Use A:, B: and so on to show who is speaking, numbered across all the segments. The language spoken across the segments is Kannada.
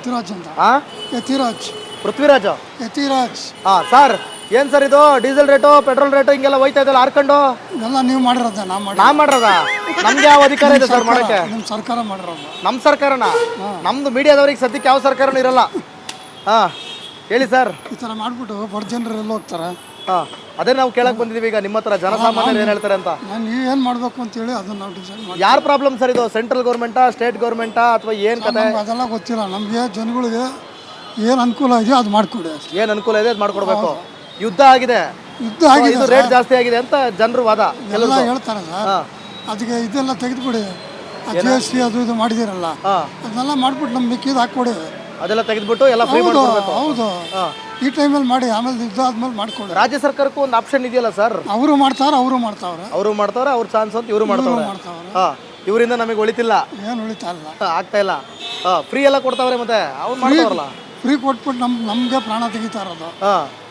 A: ಯತಿರಾಜ್ ಅಂತ.
B: ಯತಿರಾಜ್.
A: ಪೃಥ್ವಿರಾಜ್.
B: ಯತಿರಾಜ್.
A: ಸರ್ ಏನ್ ಸರ್ ಇದು ಡೀಸೆಲ್ ರೇಟು ಪೆಟ್ರೋಲ್ ರೇಟು ಹಿಂಗೆಲ್ಲ ಹೋಯ್ತಾ ಇದೆಲ್ಲ ಹಾರ್ಕೊಂಡು?
B: ಎಲ್ಲ ನೀವು ಮಾಡಿರೋದ?
A: ನಾ ಮಾಡಿರೋದ? ನಮ್ಗೆ ಯಾವ ಅಧಿಕಾರ ಇದೆ ಸರ್ ಮಾಡಕ್ಕೆ?
B: ನಿಮ್ಮ ಸರ್ಕಾರ ಮಾಡಿರೋದು.
A: ನಮ್ಮ ಸರ್ಕಾರನ? ನಮ್ದು ಮೀಡಿಯಾದವ್ರಿಗೆ ಸದ್ಯಕ್ಕೆ ಯಾವ ಸರ್ಕಾರನೂ ಇರಲ್ಲ. ಹೇಳಿ ಸರ್.
B: ಈ ಥರ ಮಾಡ್ಬಿಟ್ಟು ಬಡ ಜನರು ಎಲ್ಲ ಹೋಗ್ತಾರೆ.
A: ಅದೇ ನಾವು ಕೇಳಕ್ ಬಂದಿದೀವಿ ಈಗ ನಿಮ್ಮ ಹತ್ರ ಜನಸಾಮಾನ್ಯರು ಏನ್ ಹೇಳ್ತಾರೆ ಅಂತ.
B: ನೀವೇನು ಮಾಡಬೇಕು ಅಂತೇಳಿ ಅದನ್ನ ನಾವು ಡಿಸೈಡ್ ಮಾಡಿ.
A: ಯಾರ ಪ್ರಾಬ್ಲಮ್ ಸರ್ ಇದು? ಸೆಂಟ್ರಲ್ ಗೌರ್ಮೆಂಟಾ ಸ್ಟೇಟ್ ಗೌರ್ಮೆಂಟಾ ಅಥವಾ ಏನ್ ಕತೆ?
B: ಅದೆಲ್ಲ ಗೊತ್ತಿಲ್ಲ ನಮಗೆ. ಜನಗಳಿಗೆ ಏನು ಅನುಕೂಲ ಇದೆಯೋ ಅದು ಮಾಡಿಕೊಡಿ.
A: ಏನು ಅನುಕೂಲ ಇದೆ ಅದು ಮಾಡ್ಕೊಡ್ಬೇಕು. ಯುದ್ಧ ಆಗಿದೆ,
B: ಆಗಿದೆ,
A: ರೇಟ್ ಜಾಸ್ತಿ ಆಗಿದೆ ಅಂತ ಜನರು ವಾದ
B: ಎಲ್ಲ ಹೇಳ್ತಾರೆ ಸರ್. ಅದಕ್ಕೆ ಇದೆಲ್ಲ ತೆಗೆದುಕೊಡಿ. GST ಅದು ಇದು ಮಾಡಿದಿರಲ್ಲ ಅದನ್ನೆಲ್ಲ ಮಾಡ್ಬಿಟ್ಟು ನಮ್ಗೆ ಮಿಕ್ಕಿದ್ದು ಹಾಕ್ಕೊಡಿ.
A: ಅದೆಲ್ಲ ತೆಗೆದ್ಬಿಟ್ಟು ಎಲ್ಲ ಫ್ರೀ ಮಾಡ್ಕೊಡ್ಬೇಕು.
B: ಹೌದು, ಈ ಟೈಮಲ್ಲಿ ಮಾಡಿ ಆಮೇಲೆ ಯುದ್ಧ ಆದ್ಮೇಲೆ ಮಾಡ್ಕೊಡಿ.
A: ರಾಜ್ಯ ಸರ್ಕಾರಕ್ಕೂ ಒಂದು ಆಪ್ಷನ್ ಇದೆಯಲ್ಲ ಸರ್.
B: ಅವರು ಮಾಡ್ತಾವ್ರೆ, ಅವರು ಮಾಡ್ತಾವ್ರೆ,
A: ಅವ್ರ ಚಾನ್ಸ್ ಅಂತ ಇವರು ಮಾಡ್ತಾವ್ರೆ. ಇವರಿಂದ ನಮಗೆ ಉಳಿತಿಲ್ಲ,
B: ಏನು ಉಳಿತಾ ಇಲ್ಲ,
A: ಆಗ್ತಾ ಇಲ್ಲ. ಫ್ರೀ ಎಲ್ಲ ಕೊಡ್ತಾವ್ರೆ, ಮತ್ತೆ ಅವ್ರು ಮಾಡ್ತಾವ್ರಲ್ಲ.
B: ಫ್ರೀ ಕೊಟ್ಬಿಟ್ಟು ನಮ್ಗೆ ಪ್ರಾಣ ತೆಗಿತಾ ಇರೋದು.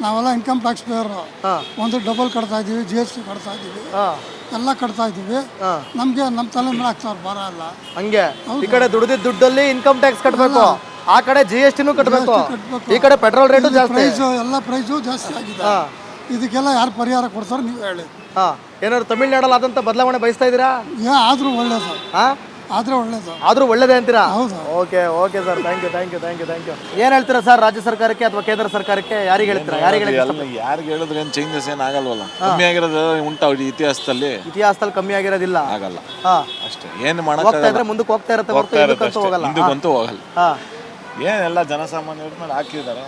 B: ನಾವೆಲ್ಲ ಇನ್ಕಮ್ ಟ್ಯಾಕ್ಸ್ ಪೇಯರ್. ಒಂದು ಡಬಲ್ ಕಟ್ತಾ ಇದೀವಿ, GST ಕಟ್ತಾ ಇದೀವಿ, ಎಲ್ಲ ಕಟ್ತಾ ಇದೀವಿ. ನಮ್ಗೆ ನಮ್ಮ ತಲೆ ಮೇಲೆ ಆಗ್ತಾವ್ರ ಭಾರ ಅಲ್ಲ. ಹಂಗೆ
A: ಈ ಕಡೆ ದುಡ್ದಿದ್ದ ದುಡ್ಡಲ್ಲಿ ಇನ್ಕಮ್ ಟ್ಯಾಕ್ಸ್ ಕಟ್ಟಬೇಕು, ಆ ಕಡೆ GSTನೂ ಕಟ್ಟಬೇಕು, ಈ ಕಡೆ ಪೆಟ್ರೋಲ್ ರೇಟು ಜಾಸ್ತಿ,
B: ಎಲ್ಲ ಪ್ರೈಸು ಜಾಸ್ತಿ ಆಗಿದೆ. ಇದಕ್ಕೆಲ್ಲ ಯಾರು ಪರಿಹಾರ ಕೊಡ್ತಾರೆ ನೀವು ಹೇಳಿ.
A: ಏನಾದ್ರು ತಮಿಳ್ನಾಡಲ್ಲಿ ಆದಂತ ಬದಲಾವಣೆ ಬಯಸ್ತಾ ಇದೀರಾ?
B: ಆದ್ರೂ ಒಳ್ಳೇದು, ಆದ್ರೂ
A: ಒಳ್ಳೇದೇ ಅಂತೀರಾ?
B: ಹೌದು.
A: Okay sir, thank you. ಏನ್ ಹೇಳ್ತೀರಾ ಸರ್ ರಾಜ್ಯ ಸರ್ಕಾರಕ್ಕೆ ಅಥವಾ ಕೇಂದ್ರ ಸರ್ಕಾರಕ್ಕೆ? ಯಾರಿಗೆ ಹೇಳ್ತೀರಾ? ಯಾರಿಗೆ
C: ಹೇಳಿದ್ರೆ ಏನ್ ಚೇಂಜಸ್ ಏನ್ ಆಗಲ್ವಲ್ಲ. ಕಮ್ಮಿ ಆಗಿರೋದು ಉಂಟಾ ಇತಿಹಾಸದಲ್ಲಿ
A: ಕಮ್ಮಿ ಆಗಿರೋದಿಲ್ಲ, ಆಗಲ್ಲ
C: ಅಷ್ಟೇ. ಏನ್ ಮಾಡಕ್ಕೆ
A: ಮುಂದಕ್ಕೆ ಹೋಗ್ತಾ ಇರುತ್ತೆ,
C: ಹೋಗಲ್ಲ. ಏನೆಲ್ಲ ಜನಸಾಮಾನ್ಯರ ಮೇಲೆ ಹಾಕಿದ್ದಾರೆ,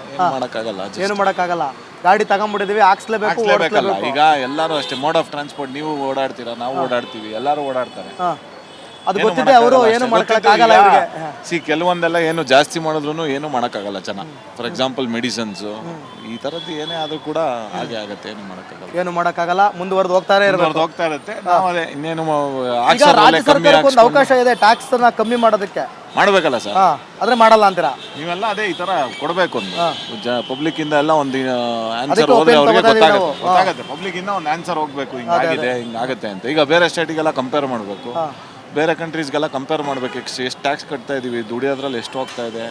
A: ಏನು ಮಾಡಕ್ಕಾಗಲ್ಲ. ಗಾಡಿ ತಗೊಂಡ್ಬಿಟ್ಟಿದೀವಿ, ಹಾಕ್ಸ್ಲೇಬೇಕಲ್ಲ.
C: ಈಗ ಎಲ್ಲಾರು ಅಷ್ಟೇ, ಮೋಡ್ ಆಫ್ ಟ್ರಾನ್ಸ್ಪೋರ್ಟ್. ನೀವು ಓಡಾಡ್ತೀರಾ, ನಾವು ಓಡಾಡ್ತೀವಿ, ಎಲ್ಲಾರು ಓಡಾಡ್ತಾರೆ.
A: ಅದು ಗೊತ್ತಿದೆ, ಅವರು ಏನು ಮಾಡಕ್ಕಾಗಲ್ಲ.
C: ಕೆಲವೊಂದೆಲ್ಲ ಏನು ಜಾಸ್ತಿ ಮಾಡಿದ್ರು ಏನು ಮಾಡಕ್ಕಾಗಲ್ಲ ಜನ. ಫಾರ್ ಎಕ್ಸಾಂಪಲ್ ಮೆಡಿಸಿನ್ಸ್, ಈ ತರದ್ದು ಏನೇ ಆದ್ರೂ ಕೂಡ ಹಾಗೆ ಆಗತ್ತೆ.
A: ಏನು ಮಾಡಕ್ಕಾಗಲ್ಲ, ಮುಂದುವರೆದು ಹೋಗ್ತಾ
C: ಇರುತ್ತೆ. ಇನ್ನೇನು
A: ರಾಜ್ಯ ಸರ್ಕಾರಕ್ಕೆ ಒಂದು ಅವಕಾಶ ಇದೆ ಟ್ಯಾಕ್ಸ್ ನ ಕಮ್ಮಿ ಮಾಡೋದಕ್ಕೆ.
C: ಮಾಡ್ಬೇಕಲ್ಲ ಸರ್,
A: ಆದ್ರೆ ಮಾಡಲ್ಲ ಅಂತೀರಾ
C: ನೀವೆಲ್ಲ? ಅದೇ ಈ ತರ ಕೊಡ್ಬೇಕು, ಪಬ್ಲಿಕ್ ಇಂದ ಎಲ್ಲ ಒಂದು ಆನ್ಸರ್ ಹೋದ್ರೆ ಅವ್ರಿಗೆ ಗೊತ್ತಾಗುತ್ತೆ. ಪಬ್ಲಿಕ್ ಇಂದ ಒಂದು ಆನ್ಸರ್ ಹೋಗ್ಬೇಕು, ಹಿಂಗಾಗಿದೆ ಹಿಂಗಾಗತ್ತೆ ಅಂತ. ಈಗ ಬೇರೆ ಸ್ಟೇಟಿಗೆಲ್ಲ ಕಂಪೇರ್ ಮಾಡ್ಬೇಕು, ಬೇರೆ ಕಂಟ್ರೀಸ್ಗೆಲ್ಲ ಕಂಪೇರ್ ಮಾಡ್ಬೇಕು. ಎಷ್ಟು ಟ್ಯಾಕ್ಸ್ ಕಟ್ತಾ ಇದೀವಿ, ದುಡಿಯೋದ್ರಲ್ಲಿ ಎಷ್ಟು ಹೋಗ್ತಾ ಇದೆ,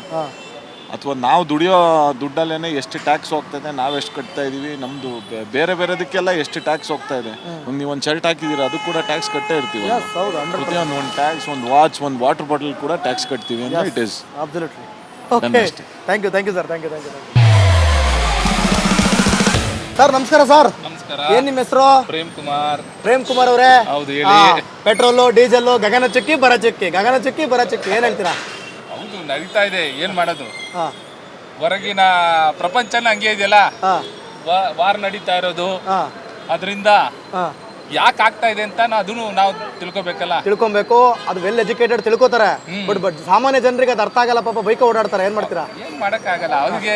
C: ಅಥವಾ ನಾವು ದುಡಿಯೋ ದುಡ್ಡಲ್ಲೇನೆ ಎಷ್ಟು ಟ್ಯಾಕ್ಸ್ ಹೋಗ್ತಾ ಇದೆ, ನಾವು ಎಷ್ಟು ಕಟ್ತಾ ಇದೀವಿ, ನಮ್ದು ಬೇರೆದಕ್ಕೆಲ್ಲ ಎಷ್ಟು ಟ್ಯಾಕ್ಸ್ ಹೋಗ್ತಾ ಇದೆ. ನೀವು ಒಂದು ಶರ್ಟ್ ಹಾಕಿದೀರ, ಅದು ಕೂಡ ಟ್ಯಾಕ್ಸ್ ಕಟ್ಟೇ ಇರ್ತೀವಿ. ಪ್ರತಿಯೊಂದು ಒಂದು ಟ್ಯಾಕ್ಸ್, ಒಂದು ವಾಚ್, ಒಂದು ವಾಟರ್ ಬಾಟಲ್ ಕೂಡ ಟ್ಯಾಕ್ಸ್ ಕಟ್ತೀವಿ. It is
A: thank you sir. ನಮಸ್ಕಾರ ಸರ್. ಏನ್ ನಿಮ್ಮ ಹೆಸರು? ಪ್ರೇಮ್ ಕುಮಾರ್ ಅವರೇ. ಪೆಟ್ರೋಲು ಡೀಸೆಲ್ ಗಗನಚುಕ್ಕಿ ಬರಚುಕ್ಕಿ ಏನ್ ಹೇಳ್ತೀರಾ?
D: ಹೌದು, ನಡೀತಾ ಇದೆ. ಏನ್ ಮಾಡೋದು, ಹೊರಗಿನ ಪ್ರಪಂಚನ ಹಂಗೆ ಇದೆಯಲ್ಲ, ವಾರ್ ನಡೀತಾ ಇರೋದು. ಅದರಿಂದ ಯಾಕೆ ಆಗ್ತಾ ಇದೆ ಅಂತ ಅದನ್ನು ನಾವು
A: ತಿಳ್ಕೊಬೇಕು. ಅದು ವೆಲ್ ಎಜುಕೇಟೆಡ್ ತಿಳ್ಕೊತಾರೆ, ಬಟ್ ಸಾಮಾನ್ಯ ಜನರಿಗೆ ಅದು ಅರ್ಥ ಆಗಲ್ಲ. ಪಾಪ ಬೈಕ್ ಓಡಾಡ್ತಾರೆ, ಏನ್ ಮಾಡ್ತೀರಾ?
D: ಏನ್ ಮಾಡಕ್ ಆಗಲ್ಲ, ಅವ್ರಿಗೆ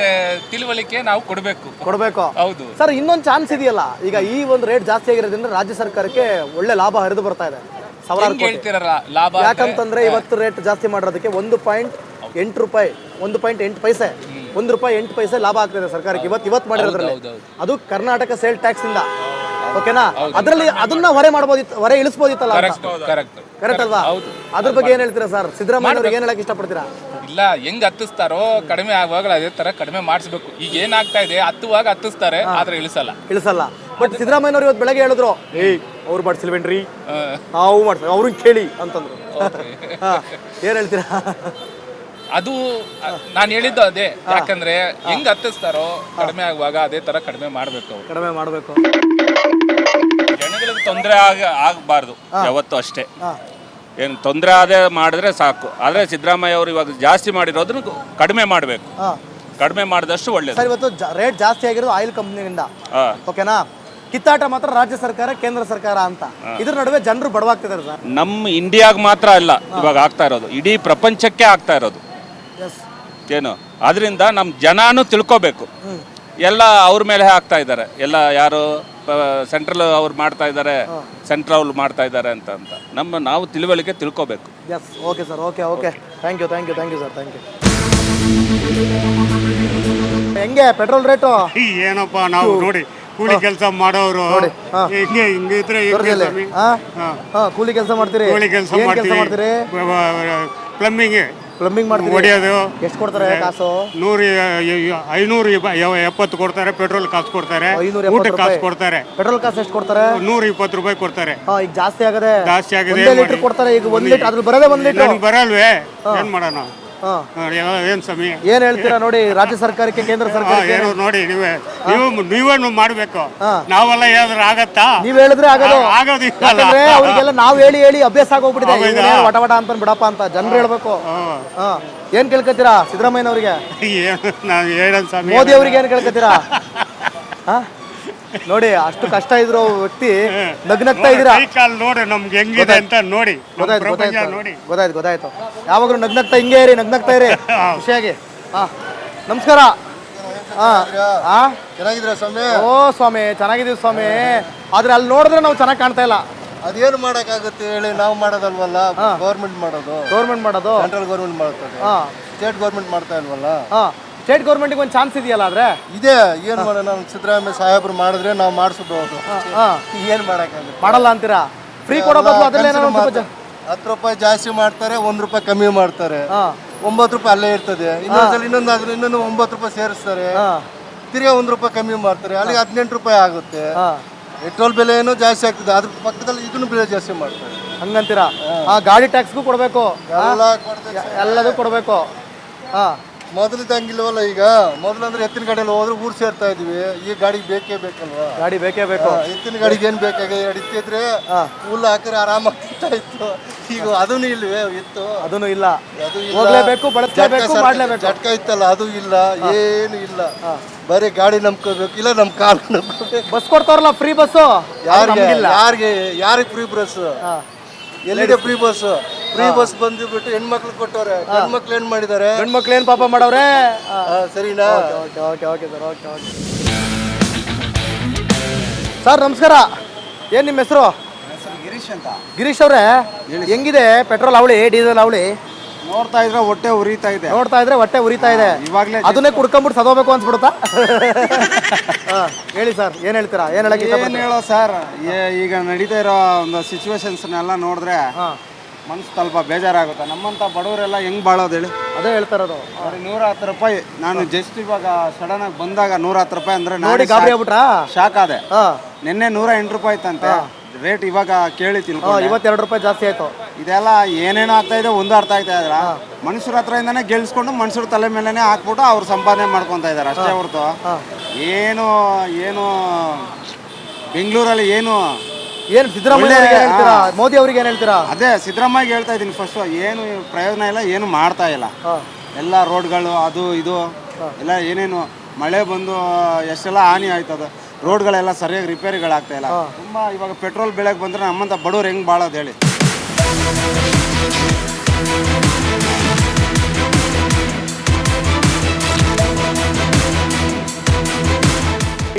D: ತಿಳುವಳಿಕೆ ನಾವು ಕೊಡ್ಬೇಕು. ಹೌದು
A: ಸರ್, ಇನ್ನೊಂದು ಚಾನ್ಸ್ ಇದೆಯಲ್ಲ. ಈಗ ಈ ಒಂದು ರೇಟ್ ಜಾಸ್ತಿ ಆಗಿರೋದ್ರಿಂದ ರಾಜ್ಯ ಸರ್ಕಾರಕ್ಕೆ ಒಳ್ಳೆ ಲಾಭ ಹರಿದು ಬರ್ತಾ ಇದೆ.
D: ಲಾಭ
A: ಯಾಕಂತಂದ್ರೆ ಇವತ್ತು ರೇಟ್ ಜಾಸ್ತಿ ಮಾಡೋದಕ್ಕೆ 1.8 ರೂಪಾಯಿ, 1.8 ಪೈಸೆ, 1 ರೂಪಾಯಿ 8 ಪೈಸೆ ಲಾಭ ಆಗ್ತಿದೆ ಸರ್ಕಾರಕ್ಕೆ ಇವತ್ತು ಮಾಡಿರೋದ್ರಲ್ಲಿ. ಅದು ಕರ್ನಾಟಕ ಸೇಲ್ ಟ್ಯಾಕ್ಸ್ ಇಂದ. ಓಕೆನಾ? ಅದ್ರಲ್ಲಿ ಅದನ್ನ ಹೊರೆ ಇಳಿಸಬಹುದಿತ್ತಲ್ಲ? ಕರೆಕ್ಟ್ ಅಲ್ವಾ? ಅದ್ರ ಬಗ್ಗೆ ಏನ್ ಹೇಳ್ತೀರಾ ಸರ್? ಸಿದ್ದರಾಮಯ್ಯ ಅವ್ರಿಗೆ ಏನ್ ಹೇಳಕ್ ಇಷ್ಟಪಡ್ತೀರಾ?
D: ಇಲ್ಲ, ಹೆಂಗ್ ಹತ್ತಿಸ್ತಾರೋ ಕಡಿಮೆ ಆಗುವಾಗ ಅದೇ ತರ ಕಡಿಮೆ ಮಾಡಿಸ್ಬೇಕು. ಈಗ ಏನಾಗ್ತಾ ಇದೆ, ಹತ್ತುವಾಗ ಹತ್ತಿಸ್ತಾರೆ, ಆದ್ರೆ ಇಳಿಸಲ್ಲ. ಬಟ್ ಸಿದ್ದರಾಮಯ್ಯ ಇವತ್ತು ಬೆಳಗ್ಗೆ ಹೇಳಿದ್ರು, ಅವ್ರು ಮಾಡ್ಸಿಲ್ವೇನ್ರಿ, ನಾವು ಮಾಡ್ತೀವಿ, ಅವ್ರನ್ನ ಕೇಳಿ ಅಂತಂದ್ರು. ಏನ್ ಹೇಳ್ತೀರಾ? ಅದು ನಾನು ಹೇಳಿದ್ದು ಅದೇ. ಯಾಕಂದ್ರೆ ಹೆಂಗ್ ಹತ್ತಿಸ್ತಾರೋ ಕಡಿಮೆ ಆಗುವಾಗ ಅದೇ ತರ ಕಡಿಮೆ ಮಾಡ್ಬೇಕು. ಜನಗಳಿಗೆ ತೊಂದರೆ ಆಗಬಾರ್ದು ಯಾವತ್ತು ಅಷ್ಟೇ. ಏನು ತೊಂದರೆ ಆದೇ ಮಾಡಿದ್ರೆ ಸಾಕು. ಆದ್ರೆ ಸಿದ್ದರಾಮಯ್ಯ ಅವರು ಇವಾಗ ಜಾಸ್ತಿ ಮಾಡಿರೋದನ್ನ ಕಡಿಮೆ ಮಾಡಬೇಕು. ಕಡಿಮೆ ಮಾಡಿದಷ್ಟು ಒಳ್ಳೇದು.
A: ಇವತ್ತು ರೇಟ್ ಜಾಸ್ತಿ ಆಗಿರೋದು ಆಯಿಲ್ ಕಂಪ್ನಿಯಿಂದ. ಓಕೆನಾ? ಕಿತ್ತಾಟ ಮಾತ್ರ ರಾಜ್ಯ ಸರ್ಕಾರ ಕೇಂದ್ರ ಸರ್ಕಾರ ಅಂತ. ಇದ್ರ ನಡುವೆ ಜನರು ಬಡವಾಗ್ತಿದ್ದಾರೆ ಸರ್.
D: ನಮ್ಮ ಇಂಡಿಯಾಗ ಮಾತ್ರ ಅಲ್ಲ ಇವಾಗ ಆಗ್ತಾ ಇರೋದು, ಇಡೀ ಪ್ರಪಂಚಕ್ಕೆ ಆಗ್ತಾ ಇರೋದು. ಏನು ಅದರಿಂದ ನಮ್ಮ ಜನನು ತಿಳ್ಕೋಬೇಕು. ಎಲ್ಲ ಅವ್ರ ಮೇಲೆ ಹಾಕ್ತಾ ಇದ್ದಾರೆ. ಎಲ್ಲ ಯಾರು ಸೆಂಟ್ರಲ್ ಅವ್ರು ಮಾಡ್ತಾ ಇದ್ದಾರೆ, ಸೆಂಟ್ರಲ್ ಮಾಡ್ತಾ ಇದ್ದಾರೆ ಅಂತ ನಾವು ತಿಳುವಳಿಕೆ ತಿಳ್ಕೋಬೇಕು.
A: Okay sir, okay. Thank you sir, thank you. ಹೆಂಗೆ ಪೆಟ್ರೋಲ್ ರೇಟು?
B: ಏನಪ್ಪ, ನಾವು ನೋಡಿ ಕೂಲಿ ಕೆಲಸ ಮಾಡೋರು ಹಿಂಗಿದ್ರೆ
A: ಕೂಲಿ ಕೆಲಸ ಮಾಡ್ತೀರಿ?
B: ಕೂಲಿ ಕೆಲಸ ಮಾಡ್ತೀರಿ, ಪ್ಲಂಬಿಂಗ್
A: ಪ್ಲಂಬಿಂಗ್ ಮಾಡ್ತೀವಿ
E: ಹೊಡೆಯೋದು
A: ಎಷ್ಟು ಕೊಡ್ತಾರೆ ಕಾಸು?
E: 570 ಕೊಡ್ತಾರೆ, ಪೆಟ್ರೋಲ್ ಕಾಸು ಕೊಡ್ತಾರೆ,
A: 570
E: ಊಟಕ್ಕೆ ಕಾಸು ಕೊಡ್ತಾರೆ,
A: ಪೆಟ್ರೋಲ್ ಕಾಸು ಎಷ್ಟು ಕೊಡ್ತಾರೆ?
E: 120 ರೂಪಾಯಿ ಕೊಡ್ತಾರೆ.
A: ಈಗ ಜಾಸ್ತಿ ಆಗದೆ,
E: ಜಾಸ್ತಿ ಆಗಿದೆ,
A: ಒಂದೇ ಲೀಟರ್ ಕೊಡ್ತಾರೆ. ಈಗ 1 ಲೀಟರ್ ಅದ್ರಲ್ಲಿ ಬರೋದೇ 1 ಲೀಟರ್.
E: ನನಗೆ ಬರಲ್ವೇ, ಏನ್ ಮಾಡೋಣ?
A: ಹಾ.
E: ಏನ್ ಸಮಯ
A: ಏನ್ ಹೇಳ್ತೀರಾ ನೋಡಿ ರಾಜ್ಯ ಸರ್ಕಾರಕ್ಕೆ, ಕೇಂದ್ರ ಸರ್ಕಾರಕ್ಕೆ?
E: ಏನೋ ನೋಡಿ, ನೀವೇ ಮಾಡ್ಬೇಕು. ನಾವೆಲ್ಲ ಹೇಳಿದ್ರೆ ಆಗತ್ತಾ?
A: ನೀವ್ ಹೇಳಿದ್ರೆ ಆಗೋದು.
E: ಆಗೋದಿಲ್ಲ.
A: ಯಾಕಂದ್ರೆ ಅವ್ರಿಗೆಲ್ಲ ನಾವ್ ಹೇಳಿ ಅಭ್ಯಾಸ ಆಗೋಗ್ಬಿಟ್ಟಿದೆ. ಇವನೇ ವಟ ವಟ ಅಂತ ಬಿಡಪ್ಪ ಅಂತ ಜನರು ಹೇಳ್ಬೇಕು. ಹಾ. ಏನ್ ಕೇಳ್ಕೊತೀರಾ ಸಿದ್ದರಾಮಯ್ಯನವ್ರಿಗೆ?
E: ನಾನು ಹೇಳೋದು ಸಮಯ.
A: ಮೋದಿ ಅವ್ರಿಗೆ ಏನ್ ಕೇಳ್ಕೊತೀರಾ? ಹಾ? ನೋಡಿ ಅಷ್ಟು ಕಷ್ಟ ಇದ್ರು ವ್ಯಕ್ತಿ ನಗ್ನಗ್ತಾ ಇದೀರಾ.
E: ಕೈ ಕಾಲು ನೋಡಿ ನಮ್ಗೆ ಹೆಂಗಿದೆ ಅಂತ ನೋಡಿ.
A: ಗೊತ್ತಾಯ್ತು. ಯಾವಾಗ್ಲೂ ನಗ್ನಗ್ತಾ ಹಿಂಗೆ ಇರಿ, ನಗ್ನಗ್ತಾ ಇರಿ ಖುಷಿಯಾಗಿ. ಹಾ, ನಮಸ್ಕಾರ.
F: ಚೆನ್ನಾಗಿದ್ರ ಸ್ವಾಮಿ?
A: ಓ ಸ್ವಾಮಿ, ಚೆನ್ನಾಗಿದೀವಿ ಸ್ವಾಮಿ. ಆದ್ರೆ ಅಲ್ಲಿ ನೋಡಿದ್ರೆ ನಾವು ಚೆನ್ನಾಗಿ ಕಾಣ್ತಾ ಇಲ್ಲ.
F: ಅದೇನು ಮಾಡಕ್ಕಾಗುತ್ತೆ ಹೇಳಿ? ನಾವು ಮಾಡೋದಲ್ವಲ್ಲ, ಗೌರ್ಮೆಂಟ್ ಮಾಡೋದು.
A: ಗೌರ್ಮೆಂಟ್ ಮಾಡೋದು
F: ಸೆಂಟ್ರಲ್ ಗೌರ್ಮೆಂಟ್ ಮಾಡ್ತದೆ, ಸ್ಟೇಟ್ ಗೌರ್ಮೆಂಟ್ ಮಾಡ್ತಾ ಇಲ್ವಲ್ಲ.
A: ಸ್ಟೇಟ್ ಗೌರ್ಮೆಂಟ್ಗೆ ಒಂದು ಚಾನ್ಸ್ ಇದೆಯಲ್ಲ. ಆದ್ರೆ
F: ಇದೆ, ಏನ್ ಮಾಡೋಣ? ನಾವು ಸಿದ್ದರಾಮಯ್ಯ ಸಾಹೇಬ್ರು ಮಾಡಿದ್ರೆ ನಾವು ಮಾಡಿಸಬಹುದು. ಏನ್ ಮಾಡಕ್ಕಾಗುತ್ತೆ?
A: ಮಾಡಲ್ಲ ಅಂತೀರಾ? ಫ್ರೀ ಕೊಡೋ ಬದಲು ಅದರಲ್ಲೇ
F: 10 ರೂಪಾಯಿ ಜಾಸ್ತಿ ಮಾಡ್ತಾರೆ, 1 ರೂಪಾಯಿ ಕಮ್ಮಿ ಮಾಡ್ತಾರೆ, 9 ರೂಪಾಯಿ ಅಲ್ಲೇ ಇರ್ತದೆ. ಇನ್ನೊಂದು 9 ರೂಪಾಯಿ ಸೇರಿಸ್ತಾರೆ, ತಿರ್ಗಾ 1 ರೂಪಾಯಿ ಕಮ್ಮಿ ಮಾಡ್ತಾರೆ, ಅಲ್ಲಿಗೆ 18 ರೂಪಾಯಿ ಆಗುತ್ತೆ. ಪೆಟ್ರೋಲ್ ಬೆಲೆ ಏನೋ ಜಾಸ್ತಿ ಆಗ್ತದೆ, ಅದ್ರ ಪಕ್ಕದಲ್ಲಿ ಇದನ್ನು ಬೆಲೆ ಜಾಸ್ತಿ ಮಾಡ್ತಾರೆ.
A: ಹಂಗಂತೀರಾ? ಗಾಡಿ ಟ್ಯಾಕ್ಸ್ಗೂ ಕೊಡಬೇಕು, ಎಲ್ಲದೂ ಕೊಡಬೇಕು.
F: ಮೊದಲಿದ್ದಂಗಿಲ್ವಲ್ಲ ಈಗ. ಮೊದಲಂದ್ರೆ ಎತ್ತಿನ ಗಾಡಿಯಲ್ಲಿ ಹೋದ್ರೆ ಊರು ಸೇರ್ತಾ ಇದೀವಿ. ಈ ಗಾಡಿ ಬೇಕೇ ಬೇಕಲ್ವಾ?
A: ಗಾಡಿ ಬೇಕೇ ಬೇಕು.
F: ಎತ್ತಿನ ಗಾಡಿಗೆ ಏನ್ ಬೇಕಾಗ? ಇತ್ತಿದ್ರೆ ಹುಲ್ಲು ಹಾಕಿದ್ರೆ ಆರಾಮಾಗಿ ಇತ್ತು. ಈಗ ಅದನ್ನು ಇಲ್ವೇ? ಇತ್ತು,
A: ಅದನ್ನು ಇಲ್ಲ. ಹೋಗ್ಲೇಬೇಕು, ಬಳಸಲೇಬೇಕು, ಮಾಡ್ಲೇಬೇಕು.
F: ಜಟ್ಕ ಇತ್ತಲ್ಲ, ಅದು ಇಲ್ಲ, ಏನು ಇಲ್ಲ. ಬರೀ ಗಾಡಿ ನಂಬ್ಕೋಬೇಕು, ಇಲ್ಲ ನಮ್ ಕಾಲು ನಂಬ್ಕೋಬೇಕು.
A: ಬಸ್ ಕೊಡ್ತಾರಲ್ಲ, ಫ್ರೀ ಬಸ್.
F: ಯಾರಿಗೆ ಫ್ರೀ ಬಸ್? ಎಲ್ಲಿದೆ ಫ್ರೀ ಬಸ್? ಫ್ರೀ ಬಸ್ ಬಂದ್ಬಿಟ್ಟು ಹೆಣ್ಮಕ್ಳು ಕೊಟ್ಟವ್ರೆ. ಹೆಣ್ಮಕ್ಳು ಏನ್ ಮಾಡಿದಾರೆ?
A: ಹೆಣ್ಮಕ್ಳು ಏನ್ ಪಾಪ ಮಾಡವ್ರೆ?
F: ಸರಿನಾ?
A: ಸರ್ ನಮಸ್ಕಾರ. ಏನ್ ನಿಮ್ಮ ಹೆಸರು?
F: ಗಿರೀಶ್ ಅಂತ.
A: ಗಿರೀಶ್ ಅವ್ರೆ, ಹೆಂಗಿದೆ ಪೆಟ್ರೋಲ್ ಅವಳಿ, ಡೀಸೆಲ್ ಅವಳಿ?
F: ನೋಡ್ತಾ ಇದ್ರೆ ಹೊಟ್ಟೆ ಉರಿತಾ ಇದೆ.
A: ಹೊಟ್ಟೆ ಉರಿತಾ ಇದೆ.
F: ಇವಾಗ್ಲೇ
A: ಅದನ್ನೇ ಕುಡ್ಕೊಂಡ್ಬಿಟ್ಟು ಸದೋಬೇಕು ಅನ್ಸ್ಬಿಡುತ್ತಾ? ಹೇಳಿ ಸರ್, ಏನ್ ಹೇಳ್ತೀರಾ? ಏನ್
F: ಹೇಳೋ ಸರ್, ಈಗ ನಡೀತಾ ಇರೋ ಒಂದು ಸಿಚುವೇಶನ್ಸ್ನೆಲ್ಲ ನೋಡಿದ್ರೆ ಮನ್ಸು ಸ್ವಲ್ಪ ಬೇಜಾರಾಗುತ್ತೆ. ನಮ್ಮಂತ ಬಡವರೆಲ್ಲ ಹೆಂಗ್ ಬಾಳೋದು ಹೇಳಿ?
A: ಅದೇ ಹೇಳ್ತಾ ಇರೋದು.
F: 110 ರೂಪಾಯಿ. ನಾನು ಜಸ್ಟ್ ಇವಾಗ ಸಡನ್ ಆಗಿ ಬಂದಾಗ 110 ರೂಪಾಯಿ ಅಂದ್ರೆ
A: ನೋಡಿ ಗಾಬರಿ ಆಗ್ಬಿಟ್ರಾ?
F: ಶಾಕ್ ಆದೆ. ನಿನ್ನೆ 108 ರೂಪಾಯಿ ಇತ್ತಂತೆ ರೇಟ್. ಇವಾಗ ಕೇಳಿ ತಿಳ್ಕೊಂಡು
A: 22 ರೂಪಾಯಿ ಜಾಸ್ತಿ ಆಯ್ತು.
F: ಇದೆಲ್ಲ ಏನೇನೋ ಆಗ್ತಾ ಇದೆ, ಒಂದು ಅರ್ಥ ಆಗ್ತಾ ಇದ್ರ. ಮನುಷ್ಯರ ಹತ್ರ ಇಂದಾನೆ ಗೆಲ್ಸ್ಕೊಂಡು ಮನುಷ್ಯರ ತಲೆ ಮೇಲೆನೆ ಹಾಕ್ಬಿಟ್ಟು ಅವ್ರು ಸಂಪಾದನೆ ಮಾಡ್ಕೊಂತ ಇದಾರೆ ಅಷ್ಟೇ ಹೊರತು ಏನು ಬೆಂಗಳೂರಲ್ಲಿ ಏನು
A: ಸಿದ್ದರಾಮಯ್ಯ ಹೇಳ್ತೀರಾ? ಮೋದಿ ಅವ್ರಿಗೆ ಏನ್ ಹೇಳ್ತೀರಾ?
F: ಅದೇ ಸಿದ್ದರಾಮಯ್ಯ ಹೇಳ್ತಾ ಇದೀನಿ ಫಸ್ಟ್. ಏನು ಪ್ರಯೋಜನ ಇಲ್ಲ, ಏನು ಮಾಡ್ತಾ ಇಲ್ಲ. ಎಲ್ಲ ರೋಡ್ಗಳು ಅದು ಇದು ಎಲ್ಲ ಏನೇನು ಮಳೆ ಬಂದು ಎಷ್ಟೆಲ್ಲ ಹಾನಿ ಆಯ್ತದ. ರೋಡ್ಗಳೆಲ್ಲ ಸರಿಯಾಗಿ ರಿಪೇರಿಗಳಾಗ್ತಾ ಇಲ್ಲ. ತುಂಬಾ ಇವಾಗ ಪೆಟ್ರೋಲ್ ಬೆಳೆಗೆ ಬಂದ್ರೆ ನಮ್ಮಂತ ಬಡವ್ರು ಹೆಂಗ್ ಬಾಳೋದು ಹೇಳಿ?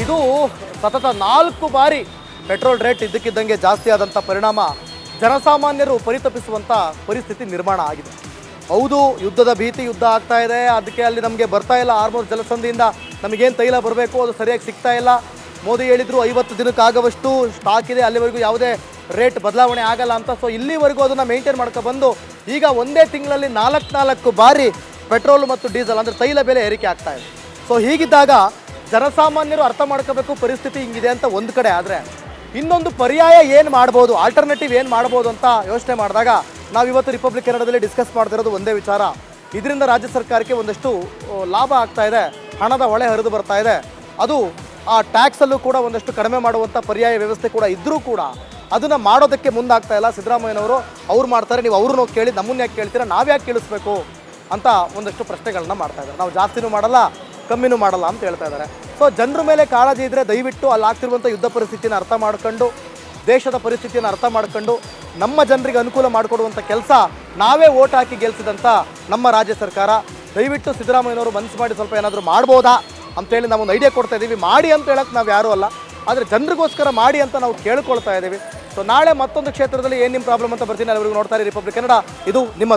A: ಇದು ಸತತ 4 ಬಾರಿ ಪೆಟ್ರೋಲ್ ರೇಟ್ ಇದ್ದಕ್ಕಿದ್ದಂಗೆ ಜಾಸ್ತಿ ಆದಂಥ ಪರಿಣಾಮ ಜನಸಾಮಾನ್ಯರು ಪರಿತಪಿಸುವಂಥ ಪರಿಸ್ಥಿತಿ ನಿರ್ಮಾಣ ಆಗಿದೆ. ಹೌದು, ಯುದ್ಧದ ಭೀತಿ, ಯುದ್ಧ ಆಗ್ತಾ ಇದೆ. ಅದಕ್ಕೆ ಅಲ್ಲಿ ನಮಗೆ ಬರ್ತಾ ಇಲ್ಲ ಹಾರ್ಮೋನ್ ಜಲಸಂಧಿಯಿಂದ ನಮಗೇನು ತೈಲ ಬರಬೇಕು ಅದು ಸರಿಯಾಗಿ ಸಿಗ್ತಾ ಇಲ್ಲ. ಮೋದಿ ಹೇಳಿದ್ರು 50 ದಿನಕ್ಕಾಗುವಷ್ಟು ಸ್ಟಾಕ್ ಇದೆ, ಅಲ್ಲಿವರೆಗೂ ಯಾವುದೇ ರೇಟ್ ಬದಲಾವಣೆ ಆಗಲ್ಲ ಅಂತ. ಸೊ ಇಲ್ಲಿವರೆಗೂ ಅದನ್ನು ಮೇಂಟೈನ್ ಮಾಡ್ಕೊಬಂದು ಈಗ ಒಂದೇ ತಿಂಗಳಲ್ಲಿ 4 ಬಾರಿ ಪೆಟ್ರೋಲ್ ಮತ್ತು ಡೀಸೆಲ್ ಅಂದರೆ ತೈಲ ಬೆಲೆ ಏರಿಕೆ ಆಗ್ತಾ ಇದೆ. ಸೊ ಹೀಗಿದ್ದಾಗ ಜನಸಾಮಾನ್ಯರು ಅರ್ಥ ಮಾಡ್ಕೋಬೇಕು ಪರಿಸ್ಥಿತಿ ಹಿಂಗಿದೆ ಅಂತ ಒಂದು ಕಡೆ. ಆದರೆ ಇನ್ನೊಂದು ಪರ್ಯಾಯ ಏನು ಮಾಡ್ಬೋದು, ಆಲ್ಟರ್ನೇಟಿವ್ ಏನು ಮಾಡ್ಬೋದು ಅಂತ ಯೋಚನೆ ಮಾಡಿದಾಗ ನಾವಿವತ್ತು ರಿಪಬ್ಲಿಕ್ ಕನ್ನಡದಲ್ಲಿ ಡಿಸ್ಕಸ್ ಮಾಡ್ತಿರೋದು ಒಂದೇ ವಿಚಾರ. ಇದರಿಂದ ರಾಜ್ಯ ಸರ್ಕಾರಕ್ಕೆ ಒಂದಷ್ಟು ಲಾಭ ಆಗ್ತಾ ಇದೆ, ಹಣದ ಹೊಳೆ ಹರಿದು ಬರ್ತಾ ಇದೆ. ಅದು ಆ ಟ್ಯಾಕ್ಸಲ್ಲೂ ಕೂಡ ಒಂದಷ್ಟು ಕಡಿಮೆ ಮಾಡುವಂಥ ಪರ್ಯಾಯ ವ್ಯವಸ್ಥೆ ಕೂಡ ಇದ್ದರೂ ಕೂಡ ಅದನ್ನು ಮಾಡೋದಕ್ಕೆ ಮುಂದಾಗ್ತಾ ಇಲ್ಲ ಸಿದ್ದರಾಮಯ್ಯನವರು. ಅವ್ರು ಮಾಡ್ತಾರೆ, ನೀವು ಅವ್ರನ್ನೂ ಕೇಳಿ ನಮ್ಮನ್ನ ಯಾಕೆ ಕೇಳ್ತೀರಾ, ನಾವ್ಯಾಕೆ ಕೇಳಿಸ್ಬೇಕು ಅಂತ ಒಂದಷ್ಟು ಪ್ರಶ್ನೆಗಳನ್ನ ಮಾಡ್ತಾ ಇದ್ದಾರೆ. ನಾವು ಜಾಸ್ತಿನೂ ಮಾಡಲ್ಲ, ಕಮ್ಮಿನೂ ಮಾಡಲ್ಲ ಅಂತ ಹೇಳ್ತಾ ಇದ್ದಾರೆ. ಸೊ ಜನರ ಮೇಲೆ ಕಾಳಜಿ ಇದ್ದರೆ ದಯವಿಟ್ಟು ಅಲ್ಲಿ ಆಗ್ತಿರುವಂಥ ಯುದ್ಧ ಪರಿಸ್ಥಿತಿಯನ್ನು ಅರ್ಥ ಮಾಡ್ಕೊಂಡು, ದೇಶದ ಪರಿಸ್ಥಿತಿಯನ್ನು ಅರ್ಥ ಮಾಡ್ಕೊಂಡು ನಮ್ಮ ಜನರಿಗೆ ಅನುಕೂಲ ಮಾಡಿಕೊಡುವಂಥ ಕೆಲಸ ನಾವೇ ಓಟ್ ಹಾಕಿ ಗೆಲ್ಲಿಸಿದಂಥ ನಮ್ಮ ರಾಜ್ಯ ಸರ್ಕಾರ. ದಯವಿಟ್ಟು ಸಿದ್ದರಾಮಯ್ಯನವರು ಮನಸ್ಸು ಮಾಡಿ ಸ್ವಲ್ಪ ಏನಾದರೂ ಮಾಡ್ಬೋದಾ ಅಂತೇಳಿ ನಾವೊಂದು ಐಡಿಯಾ ಕೊಡ್ತಾ ಇದ್ದೀವಿ. ಮಾಡಿ ಅಂತ ಹೇಳಕ್ಕೆ ನಾವು ಯಾರೂ ಅಲ್ಲ, ಆದರೆ ಜನರಿಗೋಸ್ಕರ ಮಾಡಿ ಅಂತ ನಾವು ಕೇಳ್ಕೊಳ್ತಾ ಇದ್ದೀವಿ. ಸೊ ನಾಳೆ ಮತ್ತೊಂದು ಕ್ಷೇತ್ರದಲ್ಲಿ ಏನು ನಿಮ್ಮ ಪ್ರಾಬ್ಲಮ್ ಅಂತ ಬರ್ತೀನಿ. ಅಲ್ಲಿವರೆಗೂ ನೋಡ್ತಾರೆ ರಿಪಬ್ಲಿಕ್ ಕನ್ನಡ. ಇದು ನಿಮ್ಮ